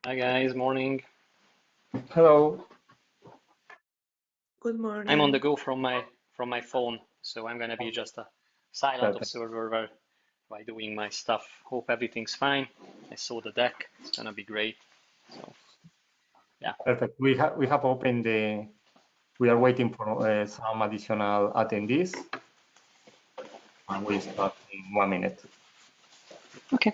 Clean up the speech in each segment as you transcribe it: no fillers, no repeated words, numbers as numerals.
Hi guys, morning. Hello. Good I'm on the morning. go from my phone, so I'm gonna be just a silent Perfect. observer by doing my stuff. Hope everything's fine. I saw the deck. It's gonna be great. So yeah. Perfect. We have opened the. We are waiting for some additional attendees, and we start in 1 minute. Okay.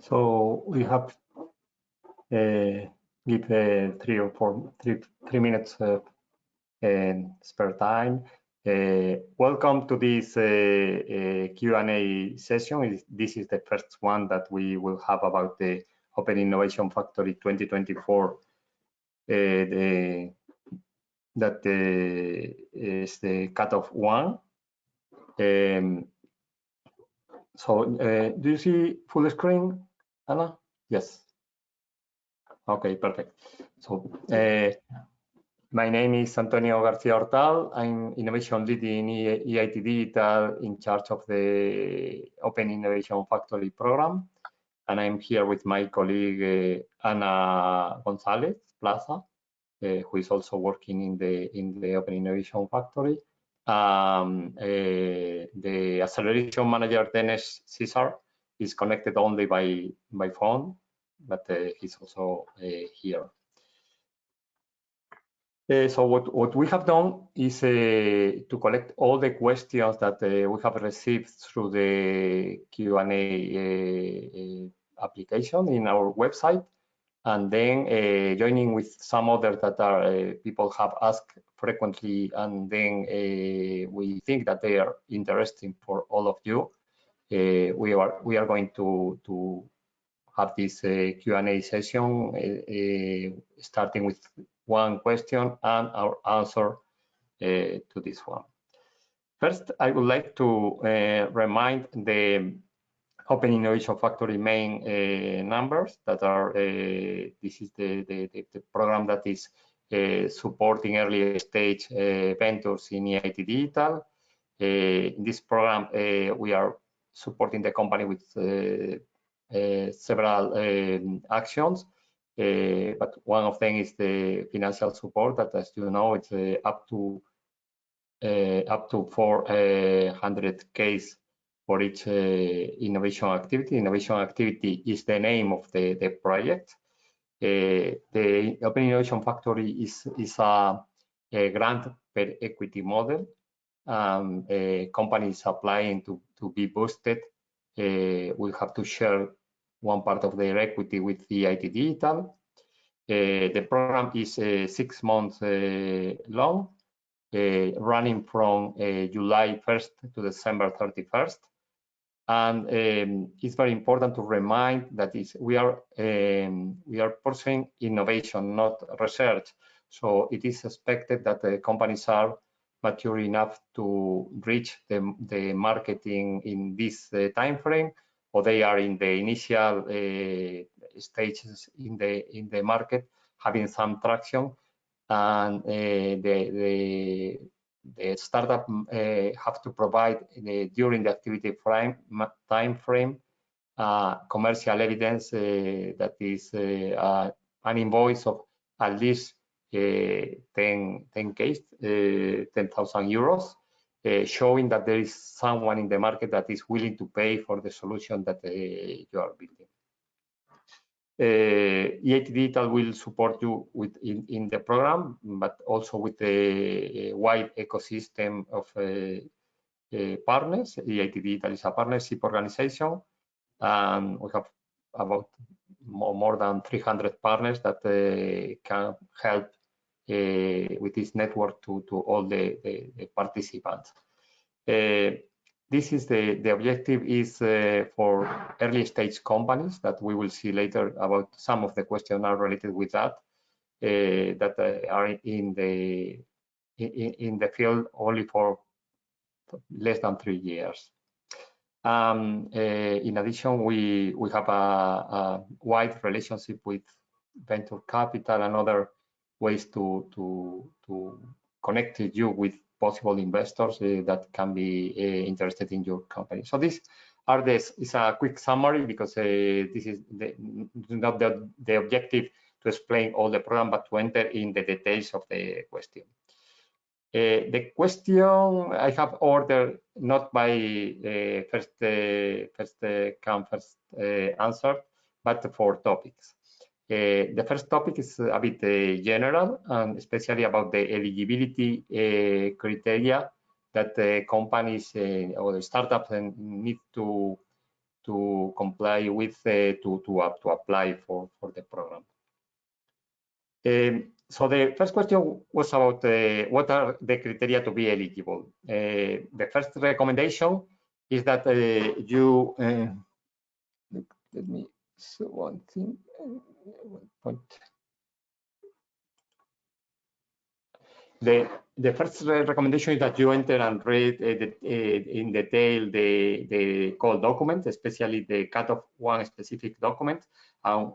So we have give 3 minutes spare time. Welcome to this Q&A session. This is the first one that we will have about the Open Innovation Factory 2024. That is the cutoff one. So do you see full screen, Anna? Yes. Okay, perfect. So my name is Antonio Garcia Hortal. I'm innovation lead in EIT Digital, in charge of the Open Innovation Factory program. And I'm here with my colleague Ana Gonzalez Plaza, who is also working in the Open Innovation Factory. The acceleration manager Dennis Cesar is connected only by phone, but he's also here. So what we have done is to collect all the questions that we have received through the Q&A application in our website, and then joining with some others that are people have asked frequently, and then we think that they are interesting for all of you. We are going to have this Q&A session starting with one question and our answer to this one. First, I would like to remind the Open Innovation Factory main numbers that are, this is the program that is supporting early stage ventures in EIT Digital. In this program, we are supporting the company with several actions, but one of them is the financial support that, as you know, it's up to 400K for each innovation activity. Innovation activity is the name of the project. The Open Innovation Factory is a grant per equity model. Companies applying to be boosted will have to share one part of their equity with the EIT Digital. The program is 6 months long, running from July 1st to December 31st. And it's very important to remind that we are pursuing innovation, not research. So it is expected that the companies are mature enough to reach the marketing in this time frame, or they are in the initial stages in the market, having some traction, and the startup have to provide during the activity time frame commercial evidence that is an invoice of at least 10,000 euros, showing that there is someone in the market that is willing to pay for the solution that you are building. EIT Digital will support you in the program, but also with a wide ecosystem of partners. EIT Digital is a partnership organization, and we have about more than 300 partners that can help with this network to all the participants. This is the objective is for early stage companies that we will see later. About some of the questions are related with that, are in the field only for less than 3 years. In addition, we have a wide relationship with venture capital and other ways to connect you with possible investors that can be interested in your company. So these are it's a quick summary, because this is not the objective to explain all the program, but to enter in the details of the question. The question I have ordered not by first come, first answer, but for topics. The first topic is a bit general, and especially about the eligibility criteria that companies or the startups need to comply with to apply for the program. So the first question was about what are the criteria to be eligible. The first recommendation is that you let me see one thing. One point. The first recommendation is that you enter and read in detail the call document, especially the cut of one specific document.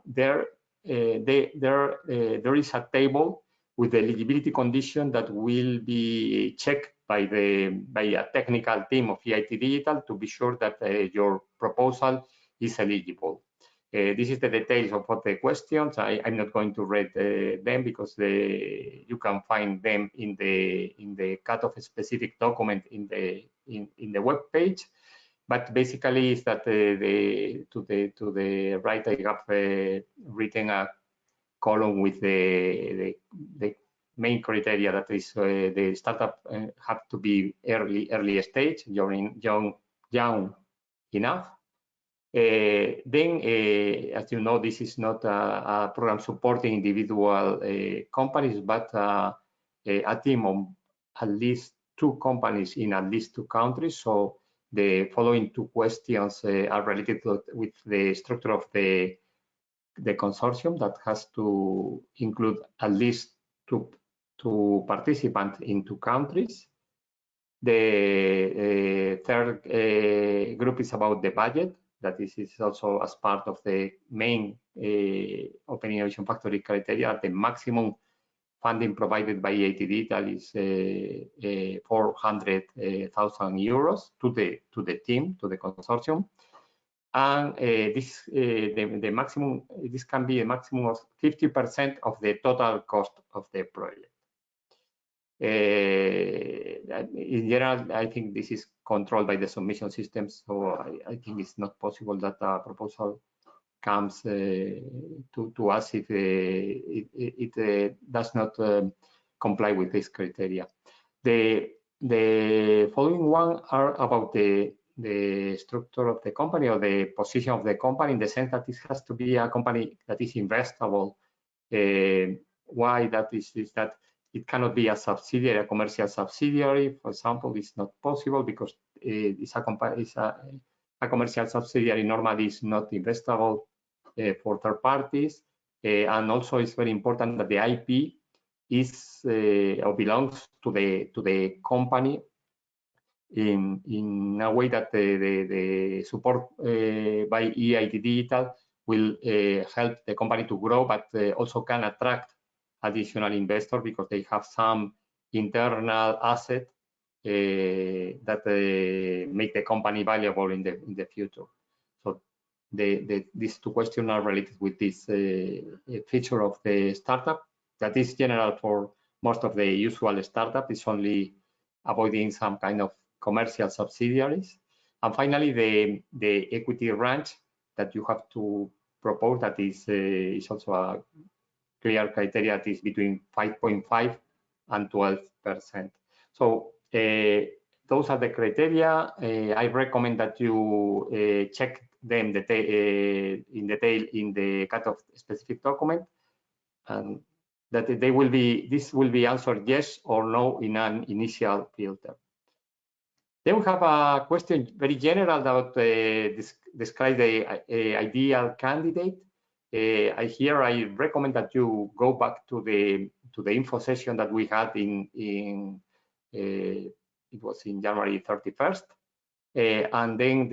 There is a table with the eligibility condition that will be checked by a technical team of EIT Digital to be sure that your proposal is eligible. This is the details of what the questions. I'm not going to read them, because you can find them in the cut of a specific document in the web page. But basically, is that to the right, I have written a column with the main criteria, that is the startup have to be early stage, young enough. Then, as you know, this is not a program supporting individual companies, but a team of at least 2 companies in at least 2 countries. So the following 2 questions are related with the structure of the consortium, that has to include at least two participants in 2 countries. The third group is about the budget. That is also as part of the main Open Innovation Factory criteria. The maximum funding provided by EIT Digital is 400,000 euros to the team, to the consortium, and the maximum. This can be a maximum of 50% of the total cost of the project. In general, I think this is controlled by the submission systems, so I think it's not possible that a proposal comes to us if it does not comply with this criteria. The following one are about the structure of the company, or the position of the company, in the sense that it has to be a company that is investable. Why that is that it cannot be a subsidiary, a commercial subsidiary, for example. It's not possible, because it's a commercial subsidiary normally is not investable for third parties. And also, it's very important that the IP is or belongs to the company in a way that the support by EIT Digital will help the company to grow, but also can attract additional investor, because they have some internal asset that make the company valuable in the future. So these two questions are related with this feature of the startup that is general for most of the usual startup. It's only avoiding some kind of commercial subsidiaries. And finally, the equity range that you have to propose, that is also a clear criteria, that is between 5.5 and 12%. So those are the criteria. I recommend that you check them in detail in the cutoff specific document, and that this will be answered yes or no in an initial filter. Then we have a question very general about describe the ideal candidate. Here I recommend that you go back to the info session that we had it was in January 31st, and then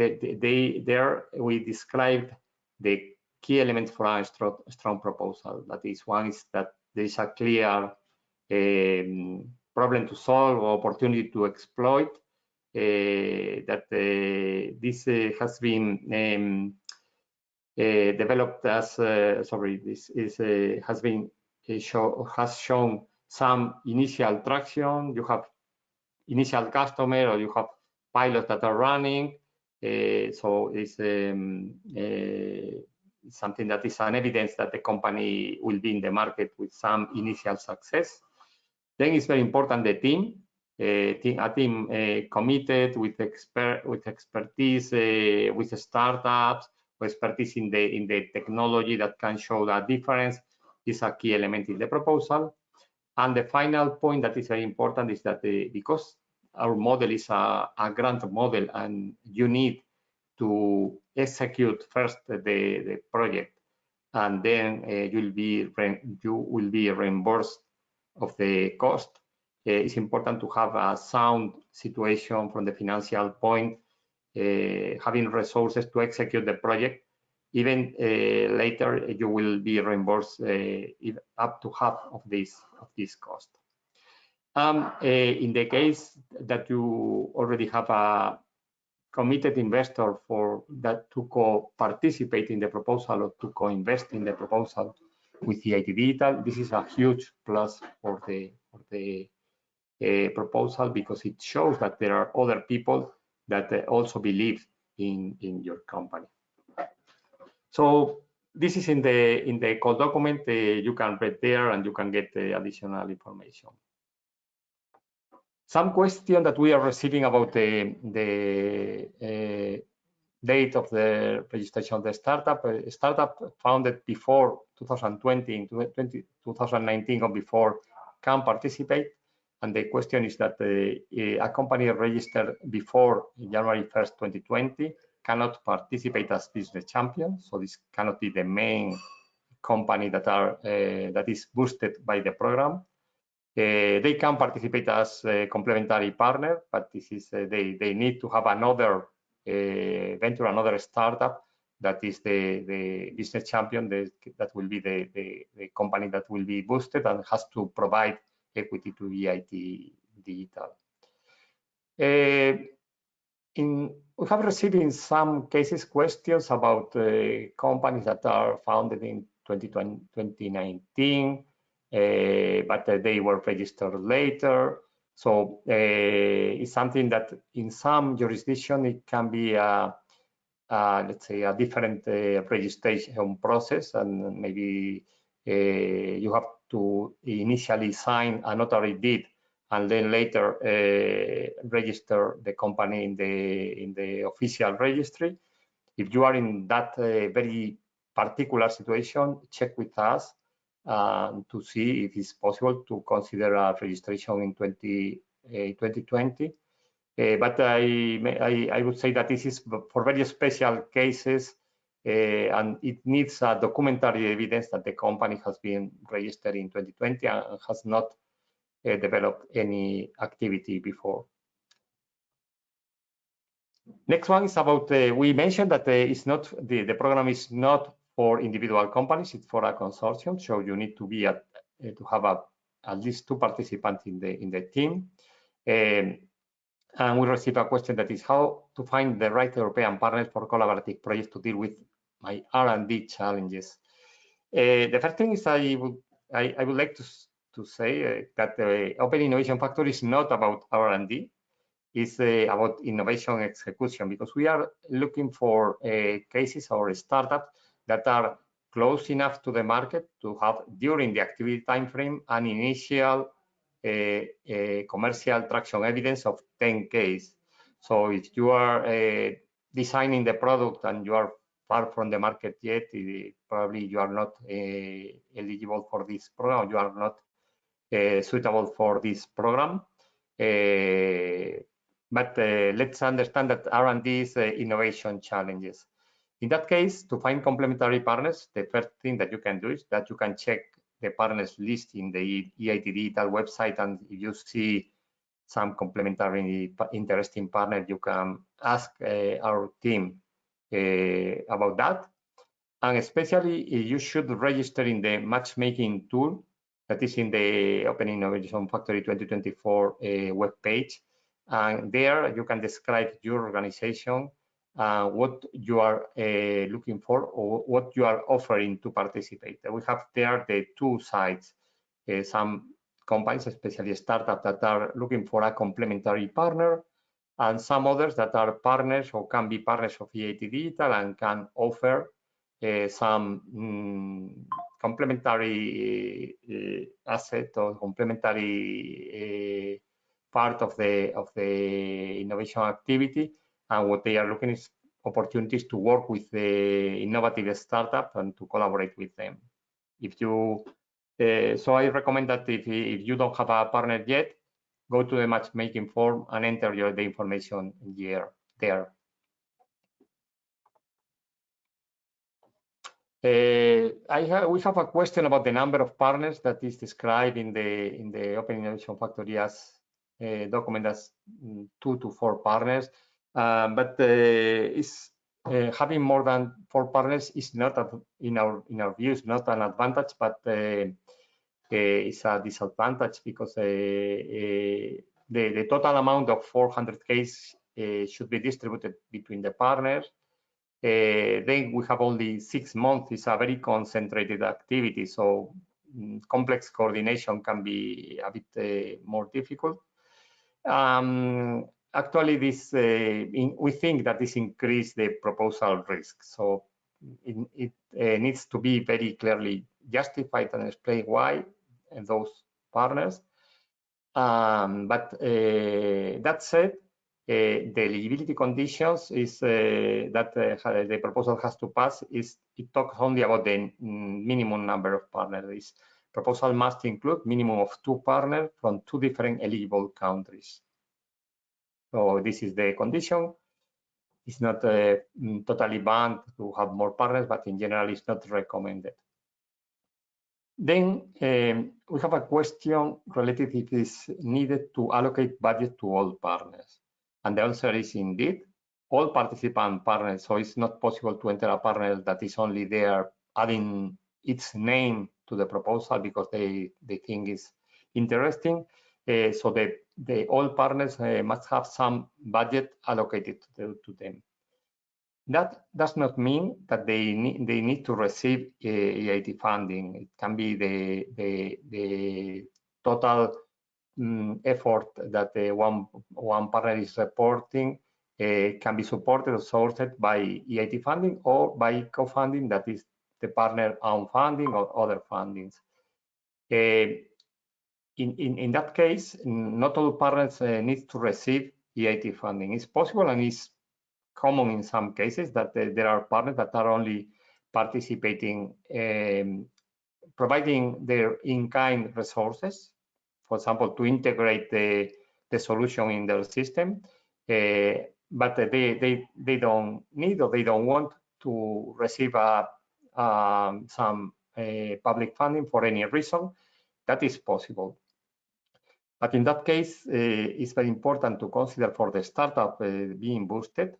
there we described the key elements for a strong proposal. That is, one is that there is a clear problem to solve or opportunity to exploit. That this has been developed as this is has shown some initial traction. You have initial customer, or you have pilots that are running. So it's something that is an evidence that the company will be in the market with some initial success. Then it's very important the team. A team committed with expertise, with startups, with expertise in the technology that can show that difference is a key element in the proposal. And the final point that is very important is that because our model is a grant model, and you need to execute first the project, and then you will be reimbursed of the cost. It's important to have a sound situation from the financial point, having resources to execute the project. Even later, you will be reimbursed up to half of this cost. In the case that you already have a committed investor for that to co-participate in the proposal or to co-invest in the proposal with EIT Digital, this is a huge plus for the proposal, because it shows that there are other people that also believe in your company. So this is in the call document. You can read there, and you can get additional information. Some question that we are receiving about the date of the registration of the startup. Startup founded before 2020, 2019 or before can participate. And the question is that a company registered before January 1st, 2020 cannot participate as business champion. So this cannot be the main company that is boosted by the program. They can participate as a complementary partner, but this is they need to have another venture, another startup that is the business champion. That will be the company that will be boosted and has to provide equity to EIT Digital. We have received in some cases questions about companies that are founded in 2019, but they were registered later. So it's something that in some jurisdiction it can be let's say a different registration process, and maybe you have to initially sign a notary deed and then later register the company in the official registry. If you are in that very particular situation, check with us to see if it's possible to consider a registration in 2020. But I would say that this is for very special cases, and it needs a documentary evidence that the company has been registered in 2020 and has not developed any activity before. Next one is about, we mentioned that it's not the program is not for individual companies, it's for a consortium. So you need to be to have at least 2 participants in the team. And we received a question that is how to find the right European partners for collaborative projects to deal with my R&D challenges. The first thing is I would like to say that the Open Innovation Factory is not about R&D. It's about innovation execution, because we are looking for cases or startups that are close enough to the market to have, during the activity time frame, an initial commercial traction evidence of 10 cases. So if you are designing the product and you are far from the market yet, probably you are not eligible for this program. You are not suitable for this program. But let's understand that R&D is innovation challenges. In that case, to find complementary partners, the first thing that you can do is that you can check the partners list in the EIT Digital website, and if you see some complementary interesting partner, you can ask our team about that. And especially, you should register in the matchmaking tool that is in the Open Innovation Factory 2024 web page. And there you can describe your organization, what you are looking for, or what you are offering to participate. We have there the two sides. Some companies, especially startups, that are looking for a complementary partner, and some others that are partners or can be partners of EIT Digital and can offer some complementary asset or complementary part of the innovation activity. And what they are looking is opportunities to work with the innovative startup and to collaborate with them. If you so I recommend that if you don't have a partner yet, go to the matchmaking form and enter the information there. We have a question about the number of partners that is described in the Open Innovation Factory as document as 2 to 4 partners, but having more than 4 partners is not, in our view, is not an advantage, but it's a disadvantage, because the total amount of 400K should be distributed between the partners. Then we have only 6 months. It's a very concentrated activity, so complex coordination can be a bit more difficult. Actually, we think that this increases the proposal risk, so it needs to be very clearly justified and explain why those partners. But that said, the eligibility conditions is that the proposal has to pass. It talks only about the minimum number of partners. This proposal must include minimum of 2 partners from 2 different eligible countries. So this is the condition. It's not totally banned to have more partners, but in general, it's not recommended. Then we have a question related if it is needed to allocate budget to all partners. And the answer is indeed, all participant partners. So it's not possible to enter a partner that is only there adding its name to the proposal because they think is interesting. So the all partners must have some budget allocated to them. That does not mean that they need to receive EIT funding. It can be the total effort that one partner is reporting can be supported or supported by EIT funding or by co-funding, that is the partner own funding or other fundings. In that case, not all partners need to receive EIT funding. It's possible, and it's common in some cases, that there are partners that are only participating, providing their in-kind resources, for example, to integrate the solution in their system, but they don't need or they don't want to receive some public funding for any reason. That is possible. But in that case, it's very important to consider for the startup being boosted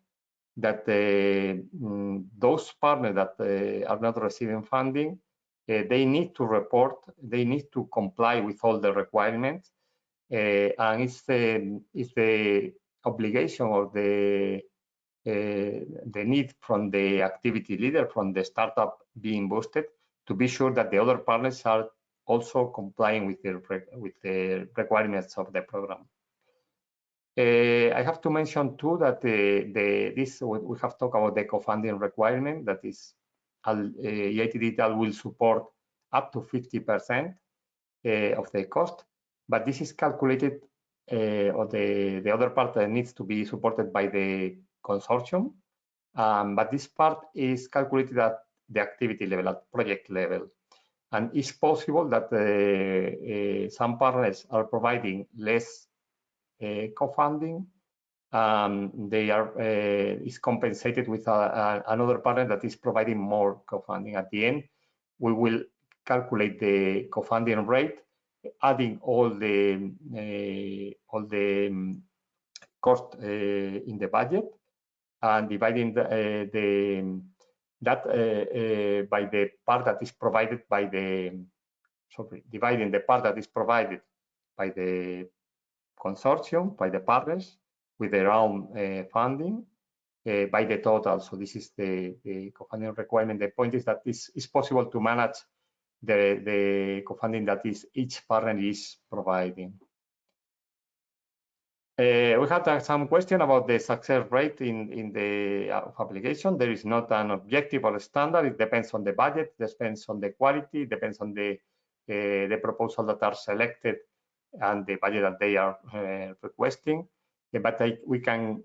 that those partners that are not receiving funding, they need to report, they need to comply with all the requirements, and it's the obligation or the the need from the activity leader, from the startup being boosted, to be sure that the other partners are also complying with the requirements of the program. I have to mention too that we have talked about the co-funding requirement, that is EIT Digital will support up to 50% of the cost, but this is calculated, or the other part needs to be supported by the consortium, but this part is calculated at the activity level, at project level. And it's possible that some partners are providing less co-funding. They are is compensated with another partner that is providing more co-funding. At the end, we will calculate the co-funding rate, adding all the cost in the budget, and dividing that by the part that is provided by the dividing the part that is provided by the consortium, by the partners with their own funding, by the total. So this is the co-funding requirement. The point is that it's possible to manage the co-funding that each partner is providing. We had some question about the success rate in the application. There is not an objective or a standard. It depends on the budget, depends on the quality, depends on the proposal that are selected and the budget that they are requesting. But we can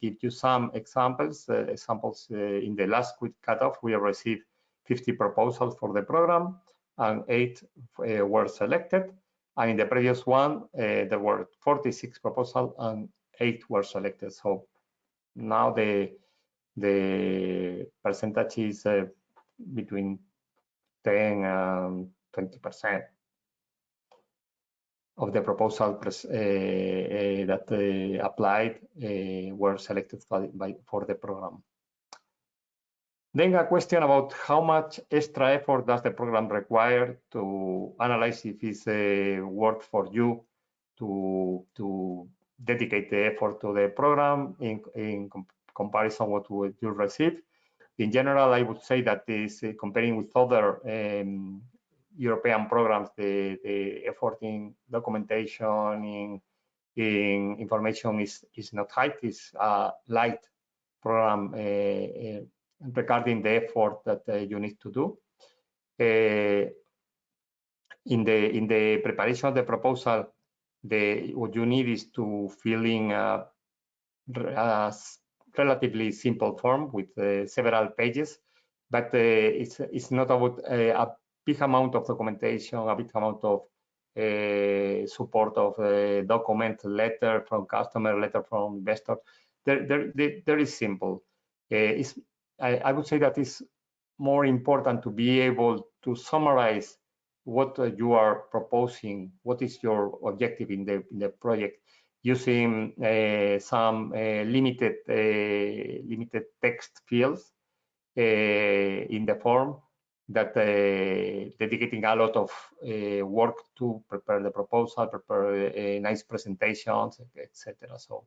give you some examples. In the last quick cutoff, we have received 50 proposals for the program, and 8 were selected. And in the previous one, there were 46 proposals and 8 were selected. So now the percentage is between 10 and 20% of the proposal that applied were selected for the program. Then a question about how much extra effort does the program require to analyze if it's worth for you to dedicate the effort to the program in comparison what would you receive. In general, I would say that is comparing with other European programs, the effort in documentation, in information is not high. It's a light program regarding the effort that you need to do. In the preparation of the proposal, what you need is to fill in a relatively simple form with several pages, but it's not about a big amount of documentation, a big amount of support of document, letter from customer, letter from investor. There is simple. I would say that it's more important to be able to summarize what you are proposing, what is your objective in the project, using some limited text fields in the form, that dedicating a lot of work to prepare the proposal, prepare nice presentations, etc. So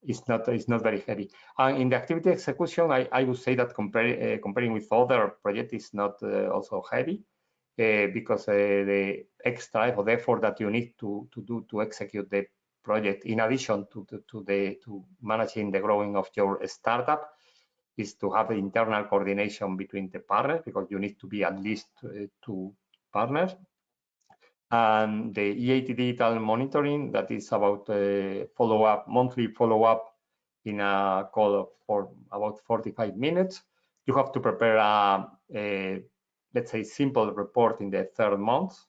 it's not very heavy. And in the activity execution, I would say that comparing with other projects is not also heavy, because the extra or the effort that you need to do to execute the project, in addition to managing the growing of your startup, is to have internal coordination between the partners, because you need to be at least 2 partners. And the EIT Digital monitoring, that is about monthly follow-up in a call for about 45 minutes. You have to prepare let's say, simple report in the 3rd month.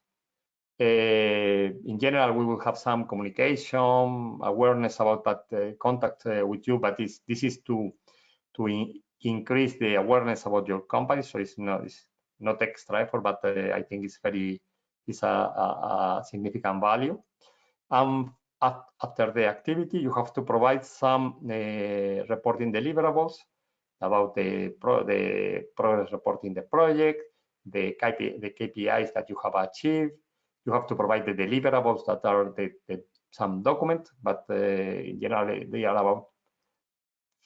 In general, we will have some communication, awareness about that contact with you, but this is to increase the awareness about your company. So it's not extra effort, but I think it's a significant value. After the activity, you have to provide some reporting deliverables about the progress report in the project, the KPIs that you have achieved. You have to provide the deliverables that are some document, but in general, they are about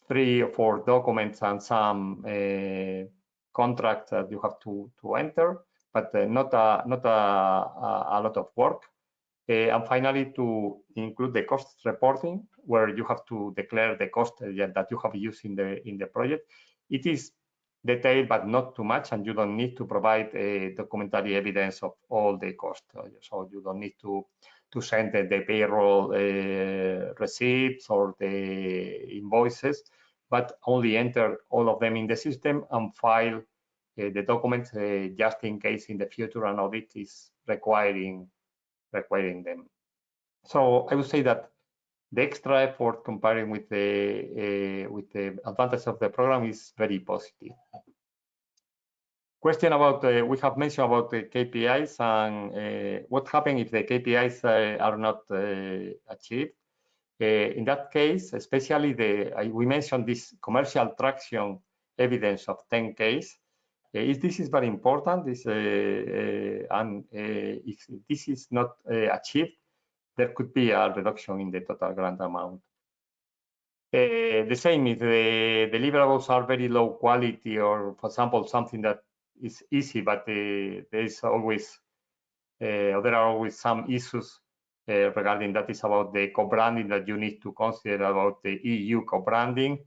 3 or 4 documents and some contracts that you have to enter, but not a lot of work. And finally, to include the cost reporting, where you have to declare the cost that you have used in the project. It is detailed, but not too much, and you don't need to provide documentary evidence of all the costs. So you don't need to send the payroll receipts or the invoices, but only enter all of them in the system and file the documents just in case in the future an audit is requiring them. So I would say that the extra effort comparing with the advantage of the program is very positive. Question about, we have mentioned about the KPIs and what happens if the KPIs are not achieved. In that case, especially we mentioned this commercial traction evidence of 10 case. This is very important. And if this is not achieved, there could be a reduction in the total grant amount. The same if the deliverables are very low quality, or for example, something that is easy, but there are always some issues regarding that is about the co-branding that you need to consider about the EU co-branding.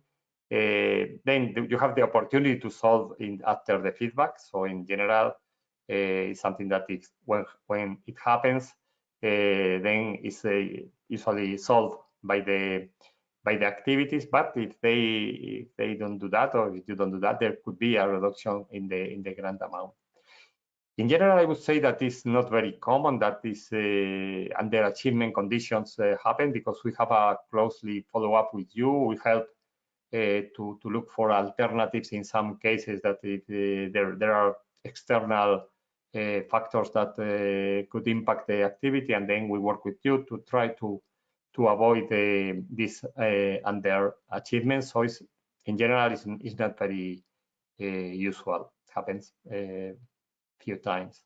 Then you have the opportunity to solve after the feedback. So in general, it's something that when it happens, then it's usually solved by the activities. But if they don't do that, or if you don't do that, there could be a reduction in the grant amount. In general, I would say that it's not very common that this underachievement conditions happen, because we have a closely follow up with you. We help to look for alternatives in some cases that there are external factors that could impact the activity, and then we work with you to try to avoid this underachievement. So in general, it's not very usual. It happens few times.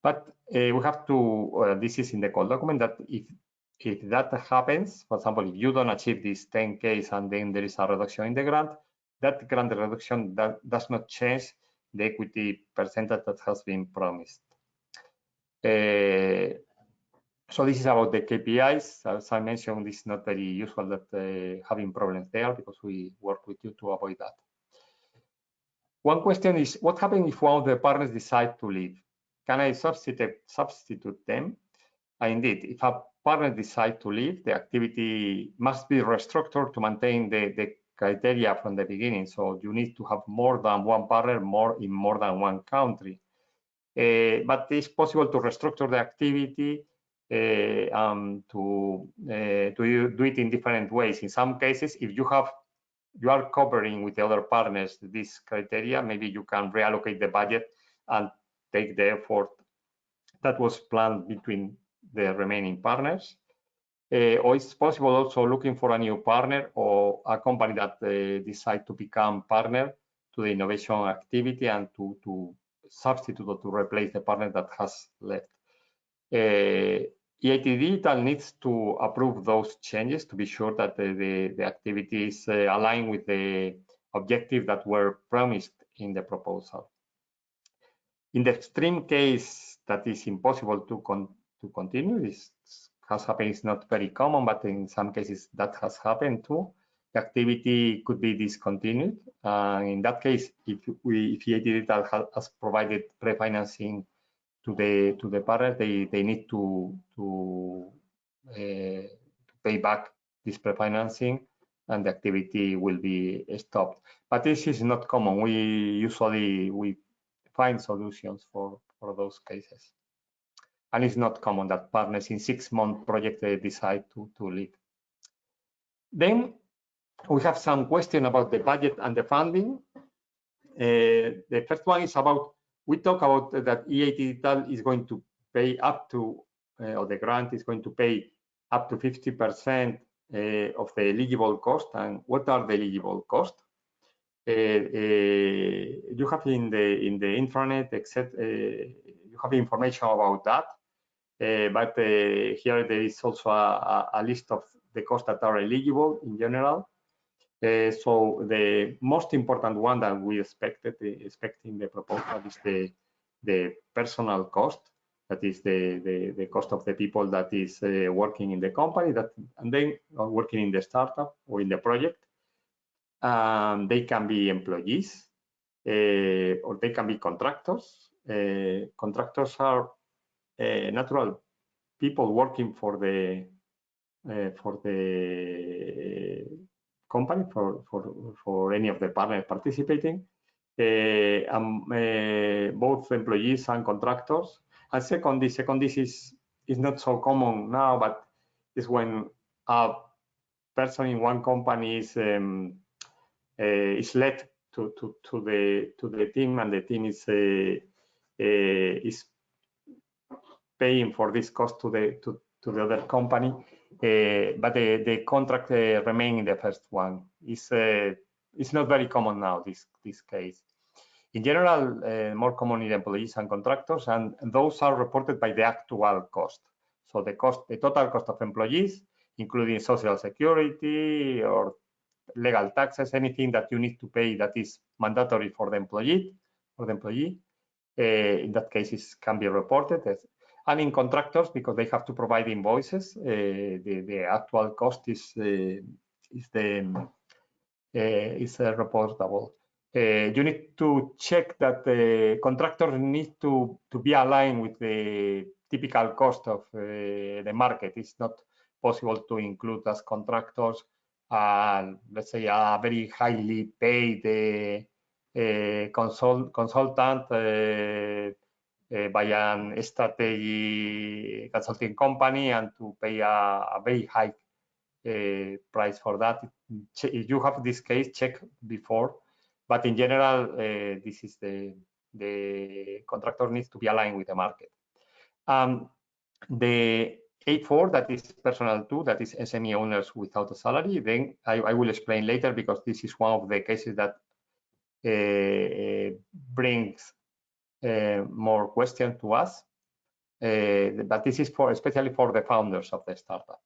But we have to, this is in the call document, that if that happens, for example, if you don't achieve this 10 case and then there is a reduction in the grant, that grant reduction does not change the equity percentage that has been promised. So this is about the KPIs. As I mentioned, it's not very useful that having problems there, because we work with you to avoid that. One question is, what happens if one of the partners decide to leave? Can I substitute them? Indeed, if a partner decides to leave, the activity must be restructured to maintain the criteria from the beginning. So you need to have more than one partner, in more than one country. But it's possible to restructure the activity to do it in different ways. In some cases, if you are covering with the other partners this criteria, maybe you can reallocate the budget and take the effort that was planned between the remaining partners. Or it's possible also looking for a new partner or a company that decide to become partner to the innovation activity and to substitute or to replace the partner that has left. EIT Digital needs to approve those changes to be sure that the activities align with the objectives that were promised in the proposal. In the extreme case that is impossible to continue, this has happened. It's not very common, but in some cases that has happened too. The activity could be discontinued. In that case, if EIT Digital has provided pre-financing to the partner, they need to pay back this pre-financing, and the activity will be stopped. But this is not common. We usually find solutions for those cases, and it's not common that partners in 6-month project decide to leave. Then we have some question about the budget and the funding. The first one is about, we talk about that EIT Digital is going to pay up to, or the grant is going to pay up to 50% of the eligible cost. And what are the eligible costs? You have in the intranet, except you have information about that. But here there is also a list of the costs that are eligible in general. So the most important one that we expect in the proposal is the personal cost. That is the cost of the people that is working in the company and then working in the startup or in the project. They can be employees or they can be contractors. Contractors are natural people working for the company, for any of the partners participating, both employees and contractors. And second, this is not so common now, but is when a person in one company is led to the team, and the team is paying for this cost to the other company, but the contract remain in the first one. It's not very common now, this case. In general, more common in employees and contractors, and those are reported by the actual cost. So the total cost of employees, including social security or legal taxes, anything that you need to pay that is mandatory for the employee, in that case, it can be reported. And in contractors, because they have to provide invoices, the actual cost is reportable. You need to check that the contractors need to be aligned with the typical cost of the market. It's not possible to include as contractors, let's say, a very highly paid consultant by an strategy consulting company, and to pay a very high price for that. If you have this case, check before. But in general, this is the contractor needs to be aligned with the market. The 8.4, that is personal too, that is SME owners without a salary. Then I will explain later, because this is one of the cases that brings more questions to us. But this is especially for the founders of the startup.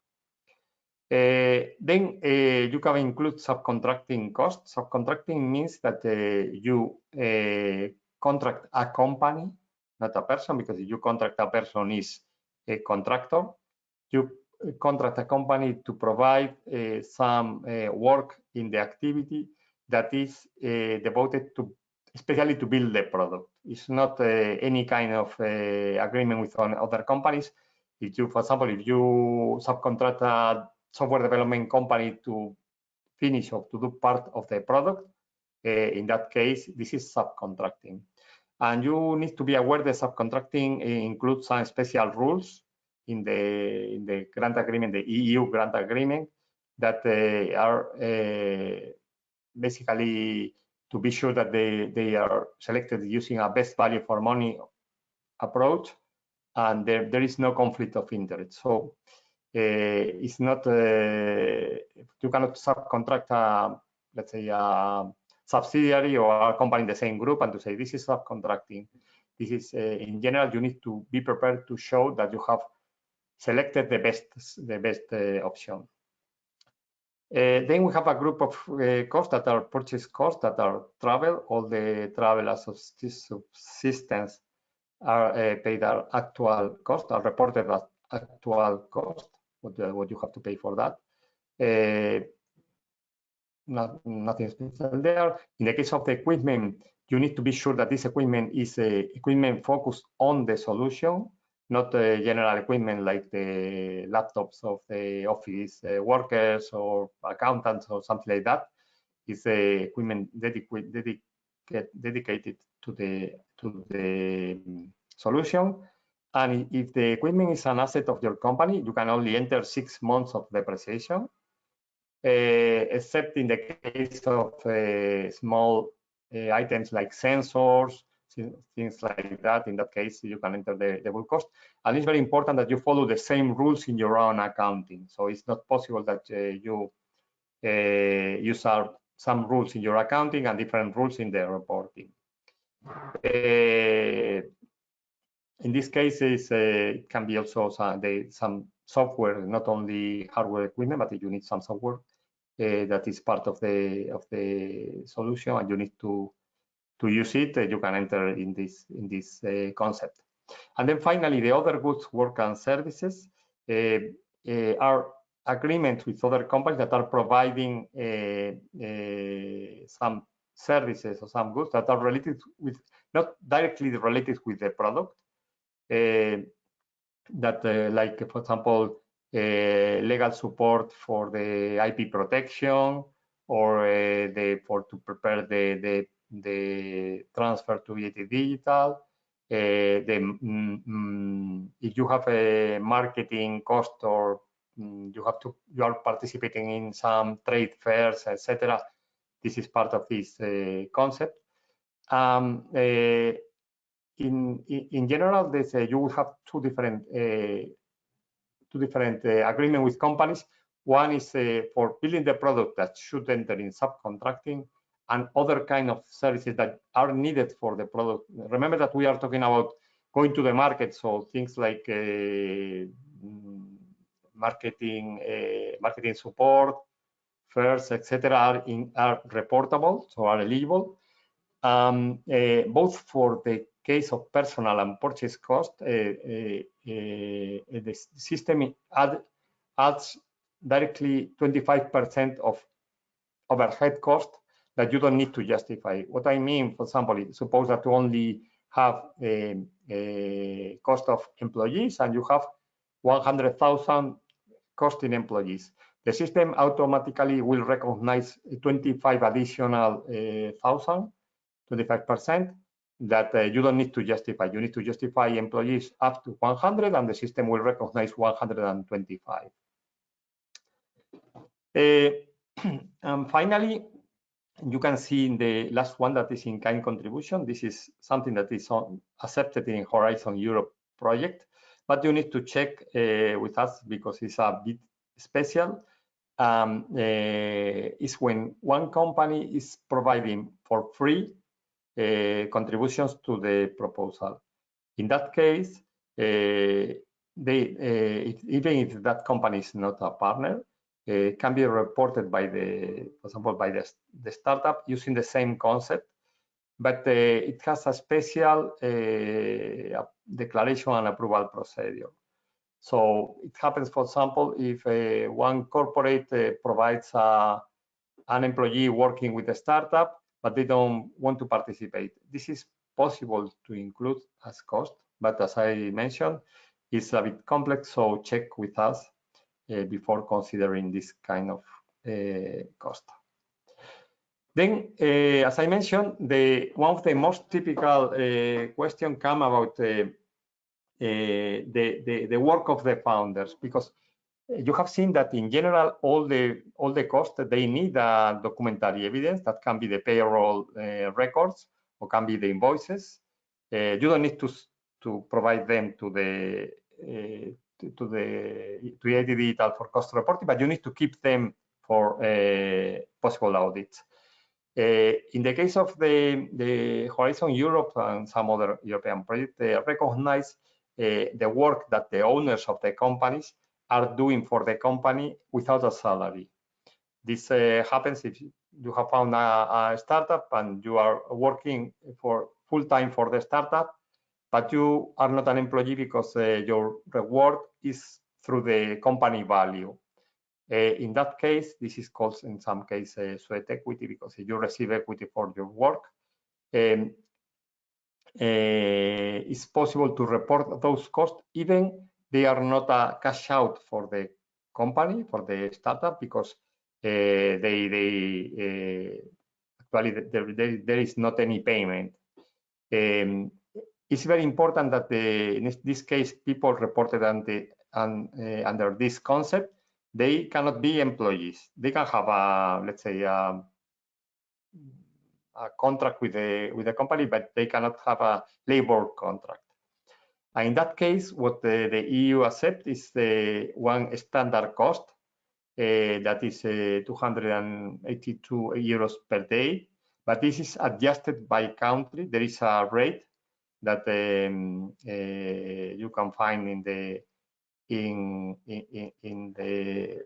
Then you can include subcontracting costs. Subcontracting means that you contract a company, not a person, because if you contract a person, is a contractor. You contract a company to provide some work in the activity that is devoted to, especially to build the product. It's not any kind of agreement with other companies. If you, for example, if you subcontract a software development company to finish or to do part of the product, in that case, this is subcontracting. And you need to be aware that subcontracting includes some special rules in the grant agreement, the EU grant agreement, that are basically to be sure that they are selected using a best value for money approach, and there is no conflict of interest. So it's not, you cannot subcontract let's say a subsidiary or a company in the same group and to say this is subcontracting. This is in general, you need to be prepared to show that you have selected the best option. Then we have a group of costs that are purchase costs, that are travel. All the travel subsistence are paid at actual cost, are reported as actual cost, what you have to pay for that. Nothing special there. In the case of the equipment, you need to be sure that this equipment is equipment focused on the solution, not general equipment like the laptops of the office workers or accountants or something like that. It's equipment dedicated to the solution. And if the equipment is an asset of your company, you can only enter 6 months of depreciation, except in the case of small items like sensors, things like that. In that case, you can enter the full cost. And it's very important that you follow the same rules in your own accounting. So it's not possible that you use some rules in your accounting and different rules in the reporting. In these cases, it can be also some software, not only hardware equipment, but you need some software that is part of the solution, and you need to use it. You can enter in this concept. And then finally, the other goods, work, and services are agreements with other companies that are providing some services or some goods that are related with, not directly related with the product. That like, for example, legal support for the IP protection, or to prepare the transfer to EIT Digital. If you have a marketing cost, or you are participating in some trade fairs, etc. This is part of this concept. In general, you will have two different agreements with companies. One is for building the product that should enter in subcontracting, and other kind of services that are needed for the product. Remember that we are talking about going to the market, so things like marketing support, fairs, etc. are reportable, so are eligible. Both for the case of personal and purchase cost, the system adds directly 25% of overhead cost that you don't need to justify. What I mean, for example, suppose that you only have a cost of employees and you have 100,000 cost in employees. The system automatically will recognize 25 additional thousand, 25%, that you don't need to justify. You need to justify employees up to 100, and the system will recognize 125. And finally, you can see in the last one that is in-kind contribution. This is something that is accepted in Horizon Europe project, but you need to check with us because it's a bit special. Is when one company is providing for free contributions to the proposal. In that case, even if that company is not a partner, can be reported by for example, by the startup using the same concept, but it has a special declaration and approval procedure. So it happens, for example, if one corporate provides an employee working with a startup, but they don't want to participate. This is possible to include as cost, but as I mentioned, it's a bit complex, so check with us before considering this kind of cost. Then, as I mentioned, one of the most typical questions come about the work of the founders, because you have seen that in general, all the costs that they need documentary evidence. That can be the payroll records, or can be the invoices. You don't need to provide them to EIT Digital for cost reporting, but you need to keep them for possible audits. In the case of the Horizon Europe and some other European projects, they recognize the work that the owners of the companies are doing for the company without a salary. This happens if you have found a startup and you are working for full-time for the startup, but you are not an employee because your reward is through the company value. In that case, this is called in some cases sweat equity, because you receive equity for your work. It's possible to report those costs even they are not a cash out for the company, for the startup, because actually there is not any payment. It's very important that in this case, people reported under this concept, they cannot be employees. They can have let's say a contract with the company, but they cannot have a labor contract. And in that case, what the EU accepts is the one standard cost, that is 282 euros per day, but this is adjusted by country. There is a rate that you can find in the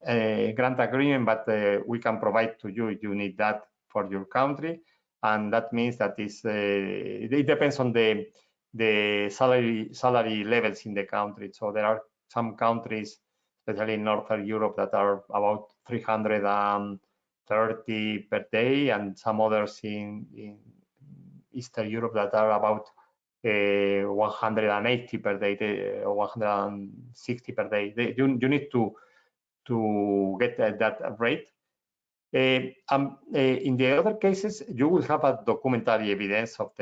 grant agreement, but we can provide to you if you need that for your country. And that means that it depends on the salary levels in the country. So there are some countries, especially in Northern Europe, that are about 330 per day, and some others in Eastern Europe that are about 180 per day or 160 per day. You need to get that rate. In the other cases, you will have a documentary evidence of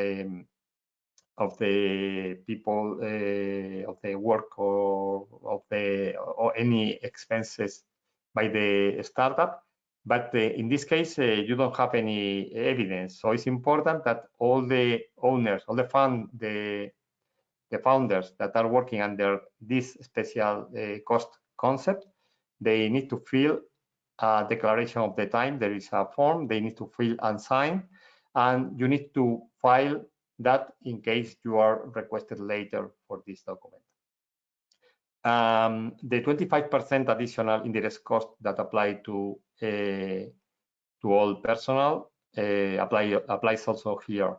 the people, of the work, or any expenses by the startup. But in this case, you don't have any evidence. So it's important that all the owners, all the founders that are working under this special cost concept, they need to fill a declaration of the time. There is a form they need to fill and sign, and you need to file that in case you are requested later for this document. The 25% additional indirect cost that apply to all personnel applies also here.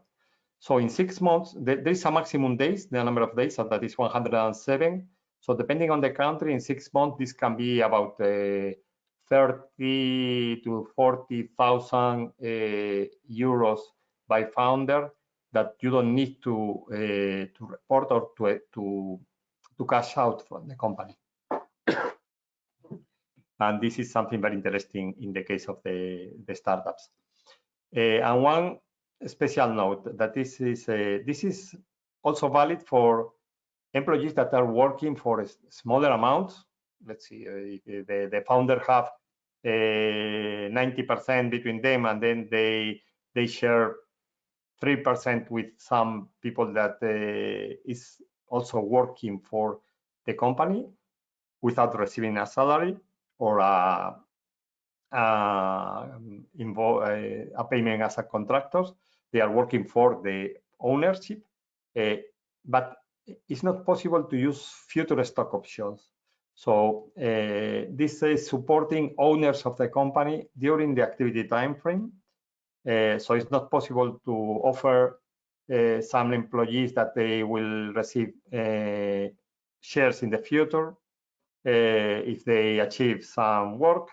So in 6 months, there is a maximum days, the number of days, and that is 107. So depending on the country, in 6 months, this can be about 30 to 40,000 euros by founder that you don't need to report or to cash out from the company. And this is something very interesting in the case of the startups. And one special note that this is also valid for employees that are working for smaller amounts. Let's see, the founder have 90% between them, and then they share 3% with some people that is also working for the company without receiving a salary or a payment as a contractors. They are working for the ownership, but it's not possible to use future stock options. So this is supporting owners of the company during the activity time frame. So it's not possible to offer some employees that they will receive shares in the future if they achieve some work,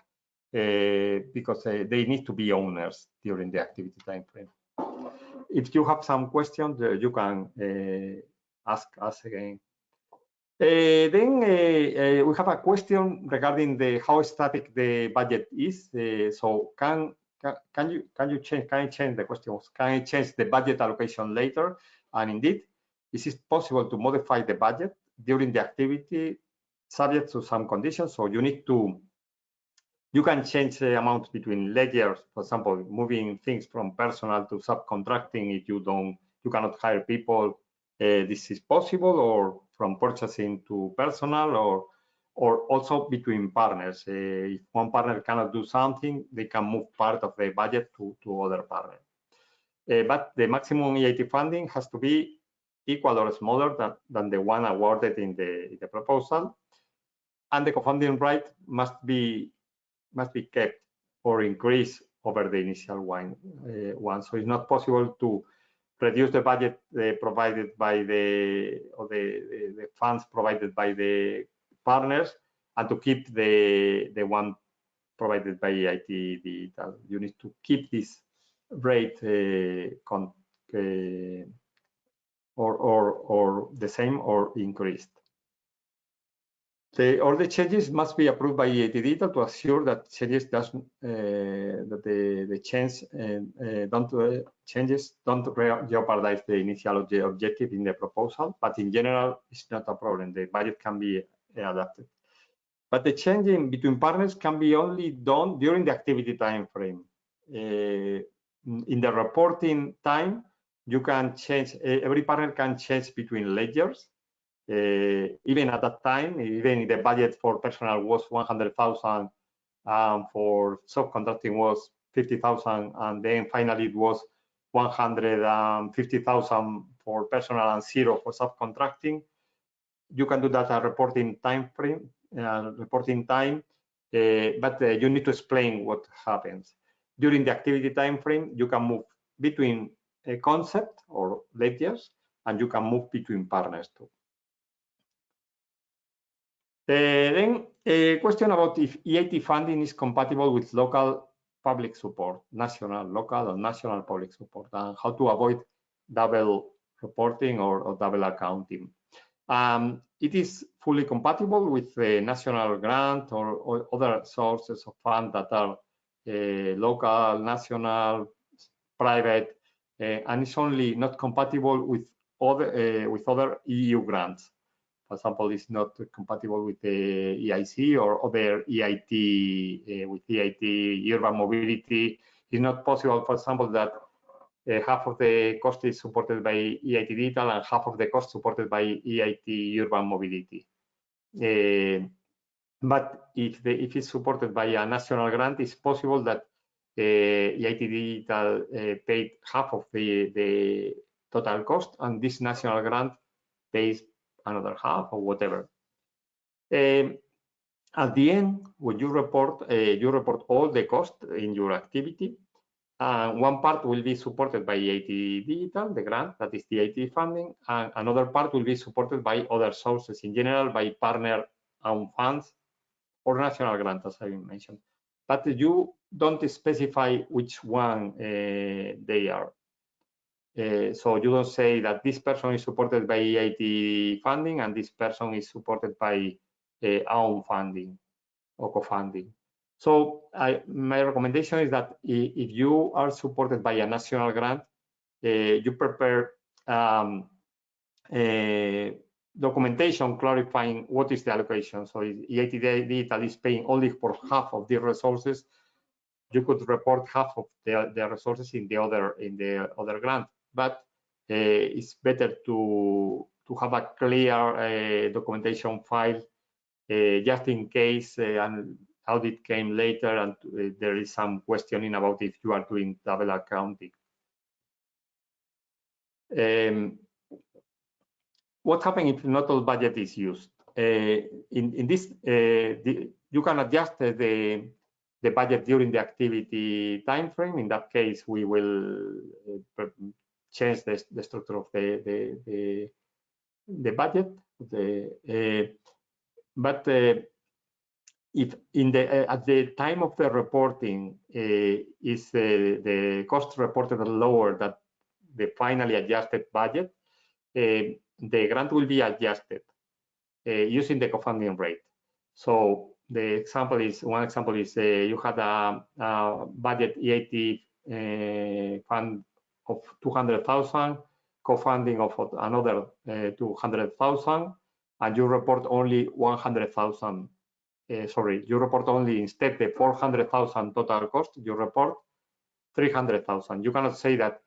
because they need to be owners during the activity time frame. If you have some questions, you can ask us again. Then we have a question regarding how static the budget is. So can you change the question? Can I change the budget allocation later? And indeed, is it possible to modify the budget during the activity subject to some conditions? So you can change the amount between ledgers, for example, moving things from personal to subcontracting if you cannot hire people. This is possible, or from purchasing to personal, or also between partners. If one partner cannot do something, they can move part of the budget to other partner. But the maximum EIT funding has to be equal or smaller than the one awarded in the proposal, and the co-funding right must be kept or increased over the initial one. So it's not possible to reduce the budget provided by the funds provided by the partners and to keep the one provided by EIT Digital. You need to keep this rate or the same or increased. All the changes must be approved by EIT Digital to assure that changes doesn't changes don't jeopardize the initial objective in the proposal. But in general, it's not a problem. The budget can be adapted. But the changing between partners can be only done during the activity time frame. In the reporting time, you can change. Every partner can change between ledgers. Even at that time, even if the budget for personnel was 100,000, for subcontracting was 50,000, and then finally it was 150,000 for personnel and 0 for subcontracting. You can do that at reporting time frame, reporting time but you need to explain what happens. During the activity time frame, you can move between a concept or ledgers, and you can move between partners too. Then a question about if EIT funding is compatible with local public support, national, local, and national public support, and how to avoid double reporting or double accounting. It is fully compatible with the national grant or other sources of funds that are local, national, private, and it's only not compatible with other EU grants. For example, it's not compatible with the EIC or other EIT, with EIT urban mobility. It's not possible, for example, that half of the cost is supported by EIT Digital and half of the cost supported by EIT urban mobility. But if it's supported by a national grant, it's possible that EIT Digital paid half of the total cost, and this national grant pays another half or whatever. At the end, when you report all the cost in your activity. One part will be supported by EIT Digital, the grant, that is the EIT funding, and another part will be supported by other sources, in general by partner-owned funds or national grant, as I mentioned. But you don't specify which one they are. So you don't say that this person is supported by EIT funding and this person is supported by own funding or co-funding. So my recommendation is that if you are supported by a national grant, you prepare documentation clarifying what is the allocation. So if EIT Digital is paying only for half of the resources, you could report half of the resources in the other grant. But it's better to have a clear documentation file just in case an audit came later and there is some questioning about if you are doing double accounting. What happens if not all budget is used? In this, you can adjust the budget during the activity time frame. In that case, we will change the structure of the budget. But if at the time of the reporting is the cost reported lower than the finally adjusted budget, the grant will be adjusted using the co-funding rate. So the example is, one example is you had a budget EIT fund of 200,000, co-funding of another 200,000, and you report only 100,000. Sorry, you report only, instead the 400,000 total cost, you report 300,000. You cannot say that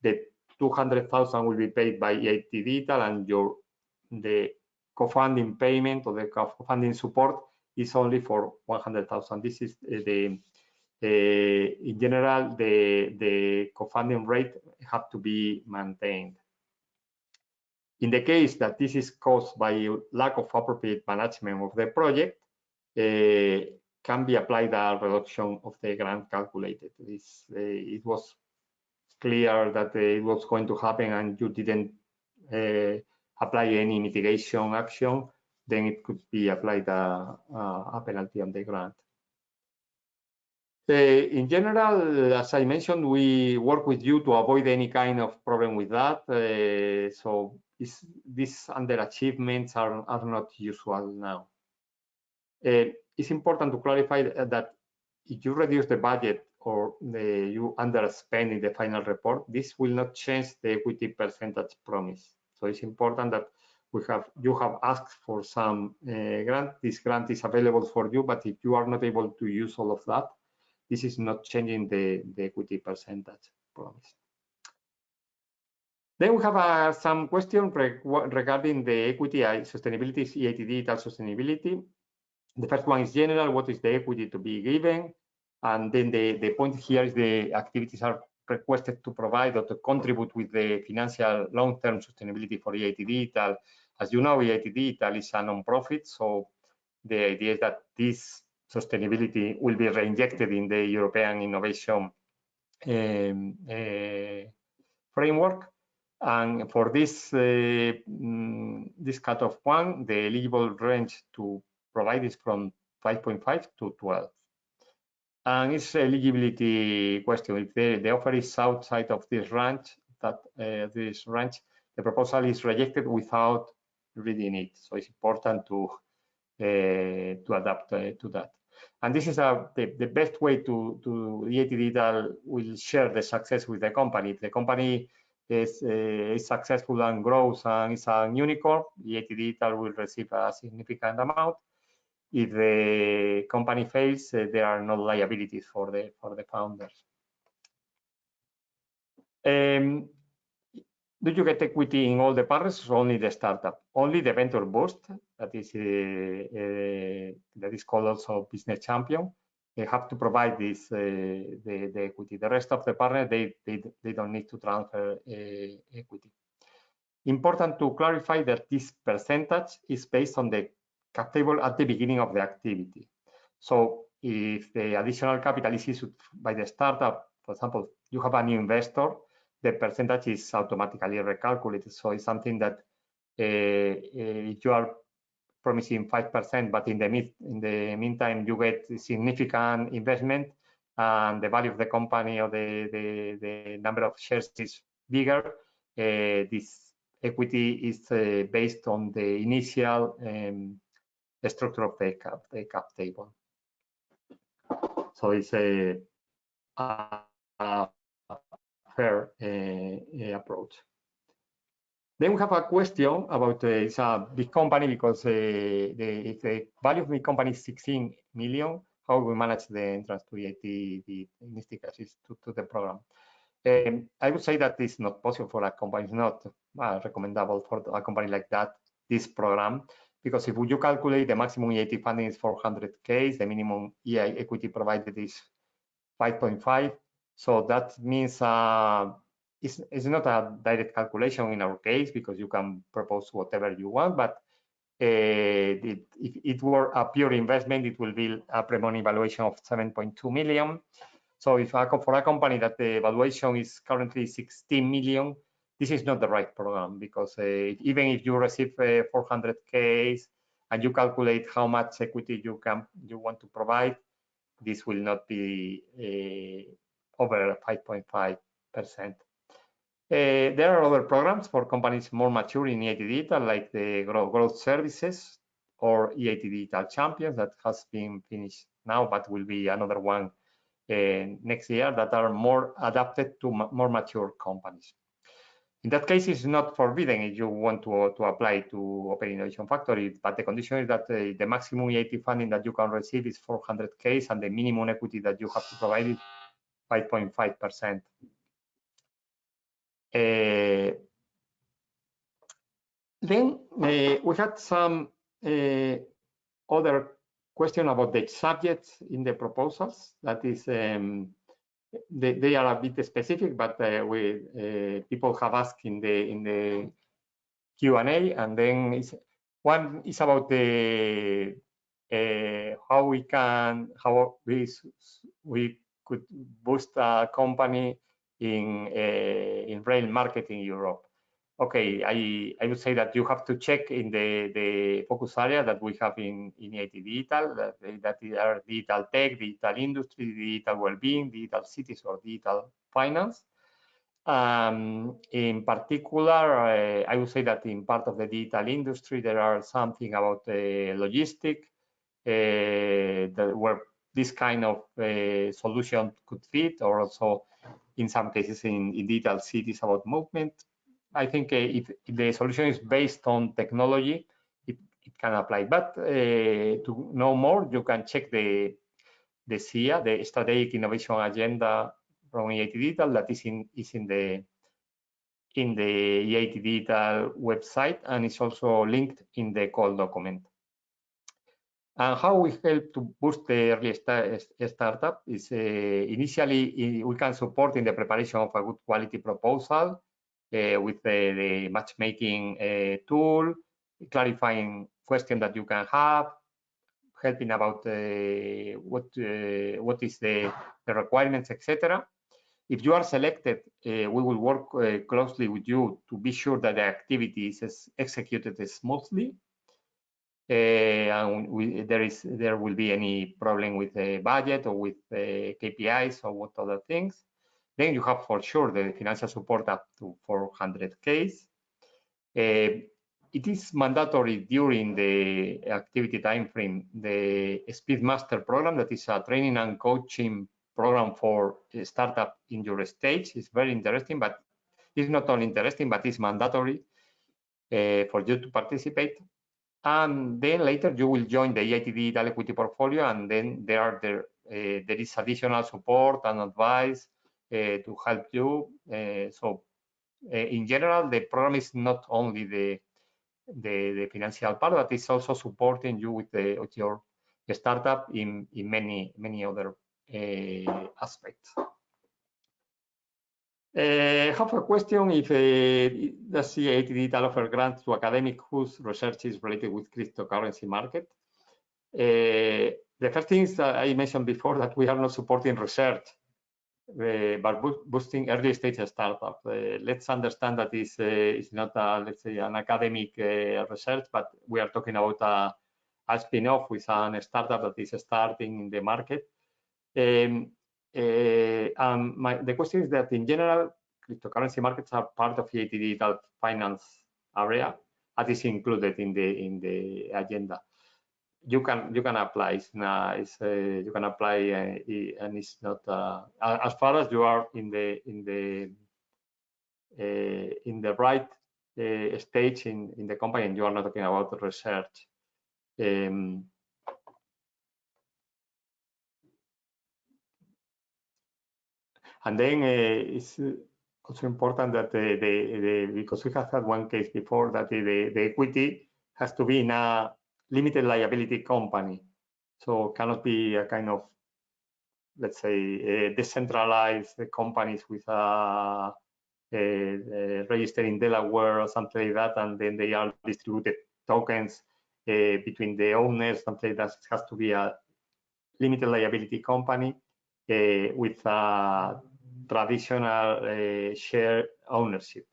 the 200,000 will be paid by EIT Digital and the co-funding payment or the co-funding support is only for 100,000. This is in general, the co-funding rate have to be maintained. In the case that this is caused by lack of appropriate management of the project, can be applied a reduction of the grant calculated. It was clear that it was going to happen and you didn't apply any mitigation action, then it could be applied a penalty on the grant. In general, as I mentioned, we work with you to avoid any kind of problem with that. So these underachievements are not usual now. It's important to clarify that if you reduce the budget or you underspend in the final report, this will not change the equity percentage promise. So it's important that you have asked for some grant. This grant is available for you, but if you are not able to use all of that, this is not changing the equity percentage promise. Then we have some questions regarding the equity sustainability, EIT Digital sustainability. The first one is general, what is the equity to be given? And then the point here is the activities are requested to provide or to contribute with the financial long-term sustainability for EIT Digital. As you know, EIT Digital is a non-profit, so the idea is that this sustainability will be reinjected in the European innovation framework. And for this this cutoff one, the eligible range to provide is from 5.5 to 12. And it's eligibility question. If the offer is outside of this range, the proposal is rejected without reading it. So it's important to adapt to that. And this is the best way to EIT Digital will share the success with the company. If the company is successful and grows and is a unicorn, EIT Digital will receive a significant amount. If the company fails, there are no liabilities for the founders. Do you get equity in all the partners or only the startup? Only the venture boost, that is called also business champion. They have to provide this the equity. The rest of the partners they don't need to transfer equity. Important to clarify that this percentage is based on the cap table at the beginning of the activity. So if the additional capital is issued by the startup, for example, you have a new investor, the percentage is automatically recalculated. So it's something that if you are promising 5%, but in the meantime you get significant investment and the value of the company or the number of shares is bigger, this equity is based on the initial structure of the cap table. So it's a fair approach. Then we have a question about it's a big company because if the value of the company is 16 million, how we manage the entrance to EIT, in this case, to the program. I would say that it's not possible for a company, it's not recommendable for a company like that, this program, because if you calculate the maximum EIT funding is 400K, the minimum EI equity provided is 5.5. So that means it's not a direct calculation in our case because you can propose whatever you want, but if it were a pure investment, it will be a pre-money valuation of 7.2 million. So if for a company that the valuation is currently 16 million, this is not the right program because even if you receive 400K and you calculate how much equity you want to provide, this will not be over 5.5%. There are other programs for companies more mature in EIT Digital, like the growth services or EIT Digital Champions that has been finished now, but will be another one next year that are more adapted to more mature companies. In that case, it's not forbidden if you want to apply to Open Innovation Factory, but the condition is that the maximum EIT funding that you can receive is 400K and the minimum equity that you have to provide is 5.5%. Then we had some other question about the subjects in the proposals. That is, they are a bit specific, but people have asked in the Q&A, and then one is about the how we could boost a company in rail market in Europe. Okay, I would say that you have to check in the focus area that we have in EIT Digital, that are digital tech, digital industry, digital well-being, digital cities, or digital finance. In particular, I would say that in part of the digital industry, there are something about logistics where this kind of solution could fit, or also in some cases in digital cities about movement. I think if the solution is based on technology, it can apply. But to know more, you can check the SIA, the Strategic Innovation Agenda from EIT Digital, that is in the EIT Digital website, and it's also linked in the call document. And how we help to boost the early startup is initially we can support in the preparation of a good quality proposal with the matchmaking tool, clarifying questions that you can have, helping about what is the requirements, etc. If you are selected, we will work closely with you to be sure that the activity is executed smoothly. And there will be any problem with the budget or with KPIs or what other things. Then you have for sure the financial support up to 400K. It is mandatory during the activity time frame, the Speedmaster program, that is a training and coaching program for a startup in your stage. It's very interesting, but it's not only interesting, but it's mandatory for you to participate. And then later you will join the EIT Digital Equity Portfolio, and then there is additional support and advice to help you. So in general, the program is not only the financial part, but it's also supporting you with your startup in many other aspects. I have a question: if does EIT Digital offer grants to academics whose research is related with cryptocurrency market? The first thing is that I mentioned before, that we are not supporting research, but boosting early stage startup. Let's understand that it's not let's say an academic research, but we are talking about a spin-off with a startup that is starting in the market. The question is that in general, cryptocurrency markets are part of EIT Digital finance area, that is included in the agenda. You can apply. You can apply, and it's not as far as you are in the right stage in the company, and you are not talking about research. And then it's also important that because we have had one case before, that the equity has to be in a limited liability company, so cannot be a kind of, let's say, decentralized companies with a registered in Delaware or something like that, and then they are distributed tokens between the owners, something like that. It has to be a limited liability company with a traditional share ownership.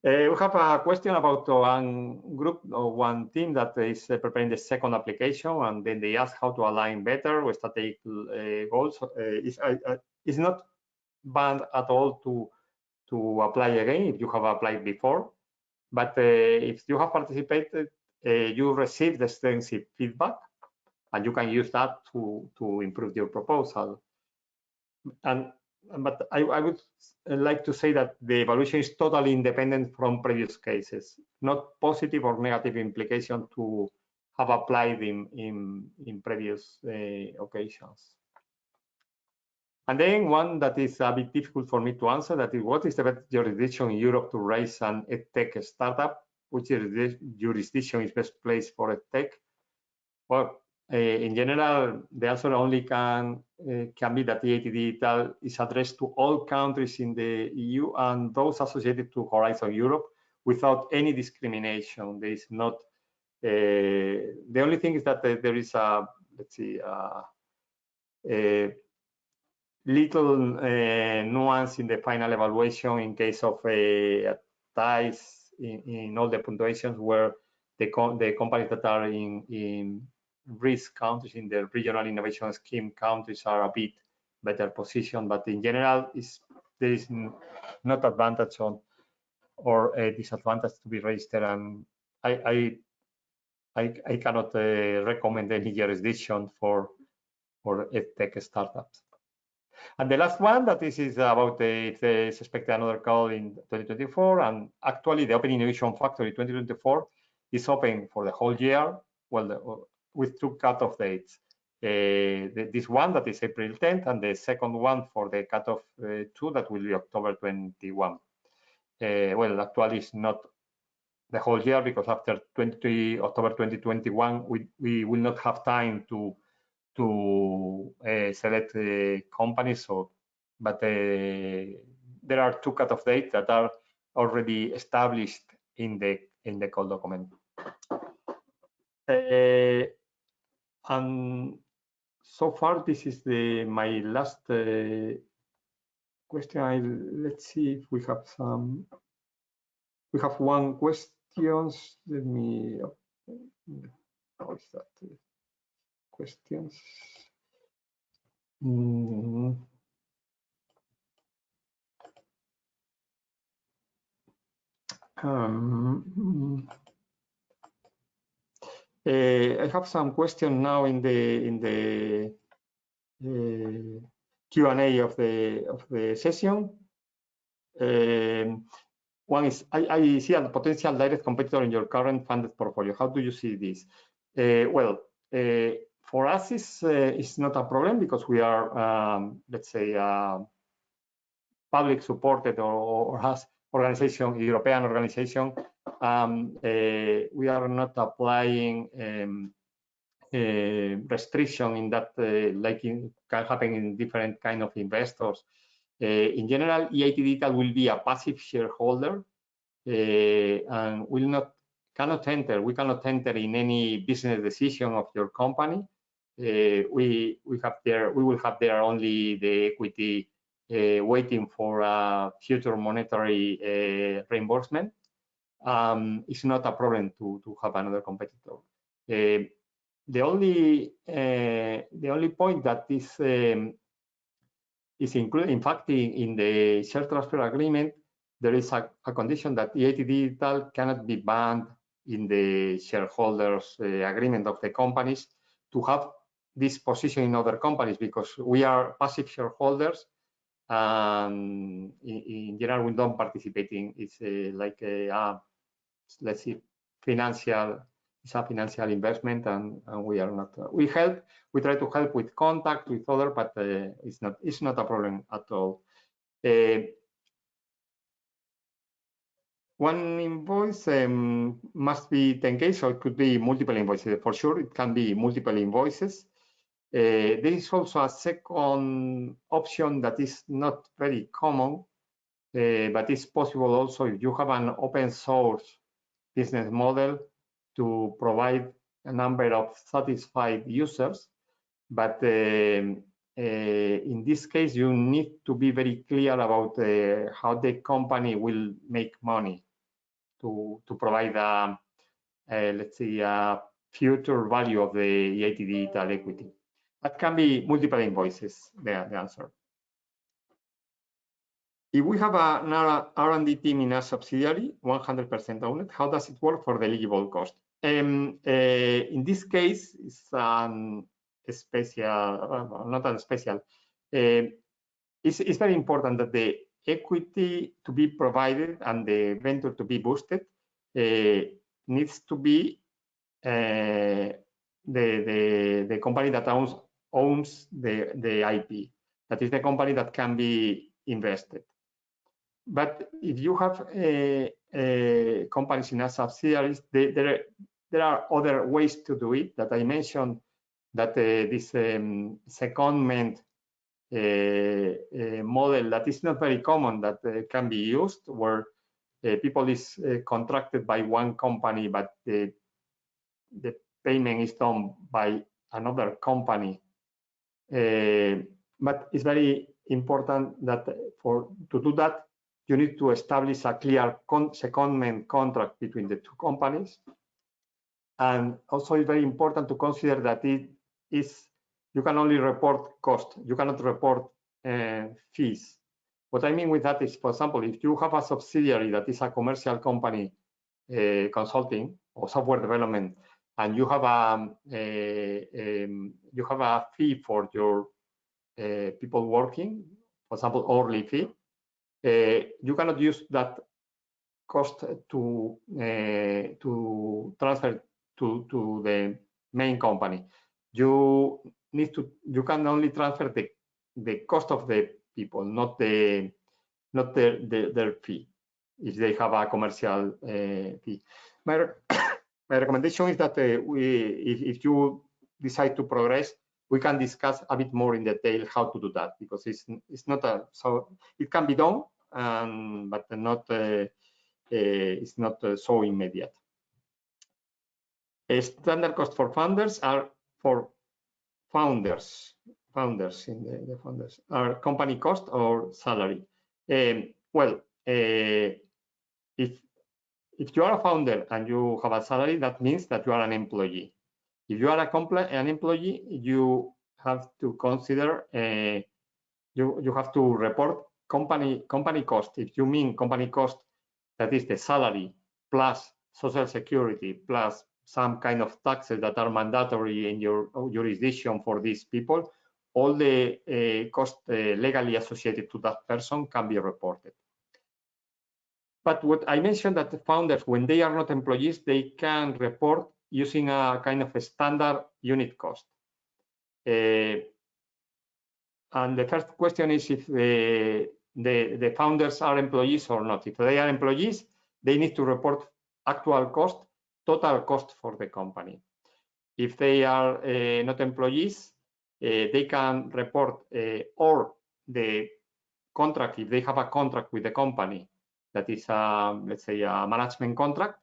We have a question about one group or one team that is preparing the second application, and then they ask how to align better with strategic goals. It's not banned at all to apply again if you have applied before, but if you have participated, you received extensive feedback, and you can use that to improve your proposal. But I would like to say that the evaluation is totally independent from previous cases, not positive or negative implication to have applied in previous occasions. And then one that is a bit difficult for me to answer, that is, what is the best jurisdiction in Europe to raise an EdTech startup? Which jurisdiction is best placed for EdTech? Well, in general, the answer only can be that EIT Digital is addressed to all countries in the EU and those associated to Horizon Europe without any discrimination. There is not. The only thing is that there is a, let's see, a little nuance in the final evaluation in case of ties in all the punctuations, where the companies that are in risk countries, in the regional innovation scheme countries, are a bit better positioned. But in general, there is not advantage or a disadvantage to be registered, and I cannot recommend any jurisdiction for EdTech startups. And the last one, that this is about it's expected another call in 2024, and actually the Open Innovation Factory 2024 is open for the whole year, well, with two cutoff dates. This one, that is April 10th, and the second one for the cutoff 2, that will be October 21. Well, actually it's not the whole year, because after October 2021, we will not have time to select companies. So, but there are two cutoff dates that are already established in the call document. And so far, this is my last question. Let's see if we have some. We have one questions. Let me. How is that? Questions. I have some question now in the Q&A of the session. One is, I see a potential direct competitor in your current funded portfolio. How do you see this? Well, for us, it's not a problem because we are, let's say, public supported or has organization, European organization. We are not applying restriction in that, like can happen in different kind of investors. In general, EIT Digital will be a passive shareholder and we cannot enter in any business decision of your company. We will have there only the equity waiting for future monetary reimbursement. It's not a problem to have another competitor. The only point that is included, in fact, in the share transfer agreement, there is a condition that EIT Digital cannot be banned in the shareholders agreement of the companies to have this position in other companies because we are passive shareholders. In general, we don't participate in. It's like let's see, it's a financial investment, and we are not. We try to help with contact with other, but it's not a problem at all. One invoice must be 10K, so it could be multiple invoices. For sure, it can be multiple invoices. There is also a second option that is not very common, but it's possible also if you have an open source business model to provide a number of satisfied users. But in this case, you need to be very clear about how the company will make money to provide let's say, a future value of the EIT Digital equity. That can be multiple invoices, the answer. If we have an R&D team in a subsidiary, 100% owned, how does it work for the eligible cost? In this case, it's special, not a special. It's very important that the equity to be provided and the venture to be boosted needs to be the company that owns the IP. That is the company that can be invested. But if you have companies in a subsidiaries, there are other ways to do it that I mentioned, that this secondment model that is not very common, that can be used, where people is contracted by one company, but the payment is done by another company. But it's very important that to do that, you need to establish a clear secondment contract between the two companies. And also it's very important to consider that you can only report cost. You cannot report fees. What I mean with that is, for example, if you have a subsidiary that is a commercial company, consulting or software development, and you have a fee for your people working, for example, hourly fee, you cannot use that cost to transfer to the main company. You can only transfer the cost of the people, not their fee, if they have a commercial fee. My recommendation is that if you decide to progress, we can discuss a bit more in detail how to do that, because it's not so it can be done, but not it's not so immediate. Standard cost for founders are for founders in the founders are company cost or salary. Well, if you are a founder and you have a salary, that means that you are an employee. If you are an employee, you have to consider you have to report company cost. If you mean company cost, that is the salary plus social security plus some kind of taxes that are mandatory in your jurisdiction for these people, all the cost legally associated to that person can be reported. But what I mentioned that the founders, when they are not employees, they can report using a kind of a standard unit cost. And the first question is if the founders are employees or not. If they are employees, they need to report actual cost, total cost for the company. If they are not employees, they can report or the contract, if they have a contract with the company, that is, let's say, a management contract,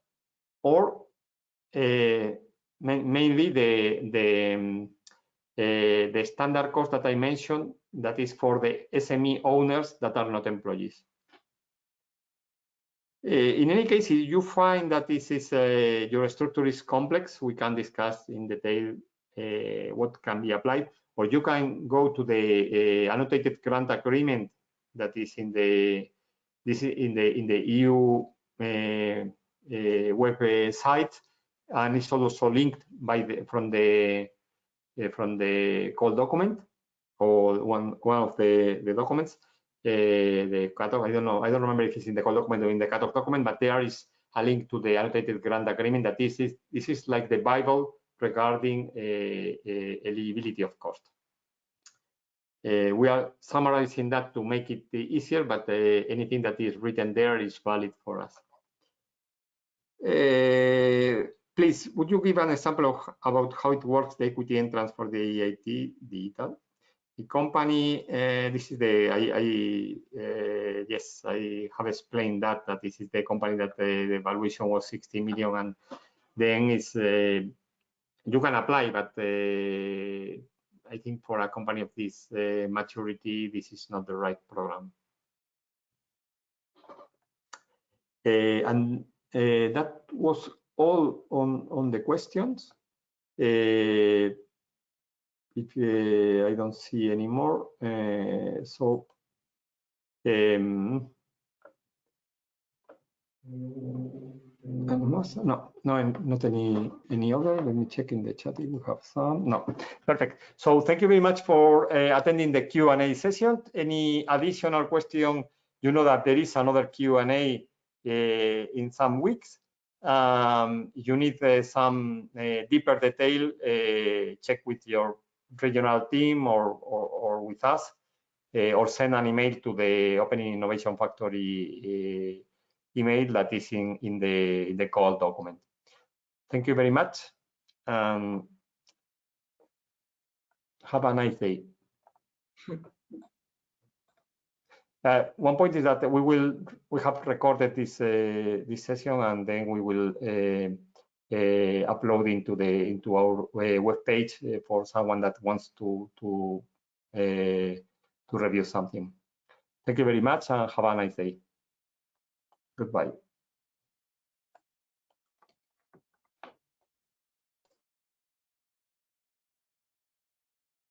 or mainly the standard cost that I mentioned, that is for the SME owners that are not employees. In any case, if you find that this is your structure is complex, we can discuss in detail what can be applied, or you can go to the annotated grant agreement that is in the EU website, and it's also linked from the call document, or one of the documents. The cutoff, I don't remember if it's in the call document or in the cutoff document, but there is a link to the annotated grant agreement that this is like the Bible regarding eligibility of cost. We are summarizing that to make it easier, but anything that is written there is valid for us. Please, would you give an example about how it works, the equity entrance for the EIT Digital? The company, this is yes, I have explained that this is the company that the valuation was 60 million, and then it's, you can apply, but I think for a company of this maturity, this is not the right program. And that was all on the questions. If I don't see any more, so no, not any other. Let me check in the chat if we have some. No, perfect. So thank you very much for attending the Q&A session. Any additional question? You know that there is another Q&A in some weeks. You need some deeper detail, check with your regional team or with us, or send an email to the Opening Innovation Factory email that is in the call document. Thank you very much. Have a nice day. One point is that we have recorded this session, and then we will upload into our web page for someone that wants to review something. Thank you very much, and have a nice day. Goodbye.